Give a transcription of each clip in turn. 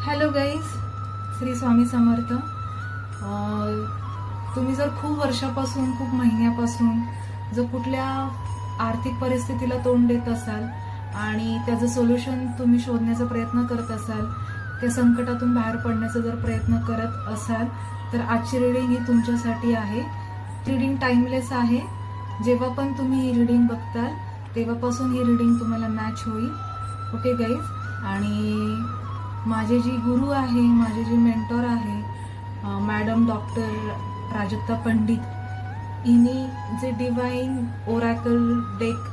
Hello guys, Shri Swami Samarth. तुम्ही जर खूप वर्षापासून खूप महिन्यापासून जर कुठल्या आर्थिक परिस्थितीला तोंड देत असाल आणि त्याचं सोल्युशन तुम्ही शोधण्याचा प्रयत्न करत असाल, त्या संकटातून बाहेर पडण्याचा जर प्रयत्न करत असाल तर आजची रीडिंग ही तुमच्यासाठी आहे. रीडिंग टाइमलेस आहे. जेव्हा पण तुम्ही ही रीडिंग बघताल तेव्हापासून ही रीडिंग तुम्हाला मॅच होईल. Okay guys. आणि माझे जी गुरु आहे, माझे जे मेंटॉर आहे, मॅडम डॉक्टर प्राजक्ता पंडित, हिने जे डिवाइन ओरॅकल डेक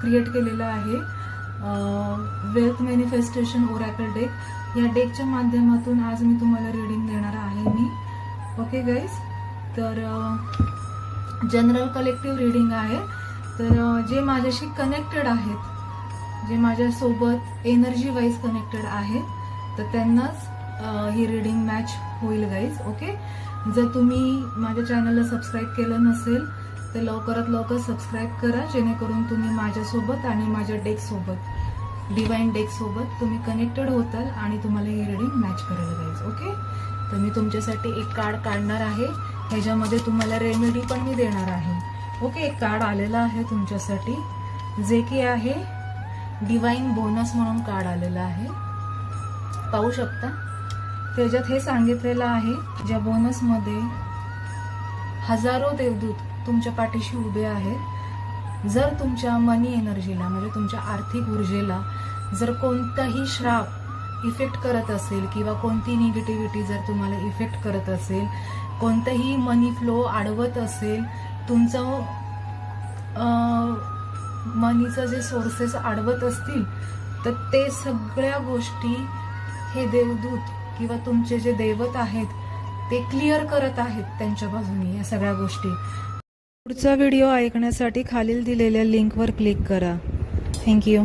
क्रिएट केलेला आहे, वेल्थ मॅनिफेस्टेशन ओरॅकल डेक, या डेकच्या माध्यमातून आज मी तुम्हाला रीडिंग देणार आहे मी. Okay guys. तर जनरल कलेक्टिव्ह रीडिंग आहे. तर जे माझ्याशी कनेक्टेड आहेत, जे माझ्यासोबत एनर्जी वाईज कनेक्टेड आहेत, तर त्यांनाच ही रीडिंग मॅच होईल गाईज. ओके. जर तुम्ही माझ्या चॅनलला सबस्क्राईब केलं नसेल तर लवकरात लवकर सबस्क्राईब करा, जेणेकरून तुम्ही माझ्यासोबत आणि माझ्या डेकसोबत, डिवाइन डेकसोबत तुम्ही कनेक्टेड होताल आणि तुम्हाला ही रीडिंग मॅच करेल गाईज. ओके. तर मी तुमच्यासाठी एक कार्ड काढणार आहे. ह्याच्यामध्ये तुम्हाला रेमेडी पण मी देणार आहे. ओके. एक कार्ड आलेला आहे तुमच्यासाठी, जे की आहे डिवाइन बोनस म्हणून कार्ड आलेला आहे. पाहू शकता. त्याच्यात हे सांगितलेलं आहे, ज्या बोनसमध्ये हजारो देवदूत तुमच्या पाठीशी उभे आहेत. जर तुमच्या मनी एनर्जीला, म्हणजे तुमच्या आर्थिक ऊर्जेला जर कोणताही श्राप इफेक्ट करत असेल किंवा कोणती निगेटिव्हिटी जर तुम्हाला इफेक्ट करत असेल, कोणतंही मनी फ्लो अडवत असेल, तुमचं मनीचं जे सोर्सेस अडवत असतील, तर ते सगळ्या गोष्टी हे देवदूत किंवा तुमचे जे दैवत आहेत ते क्लिअर करत आहेत त्यांच्या बाजूने या सगळ्या गोष्टी. पुढचा व्हिडिओ ऐकण्यासाठी खालील दिलेल्या लिंकवर क्लिक करा. थँक्यू.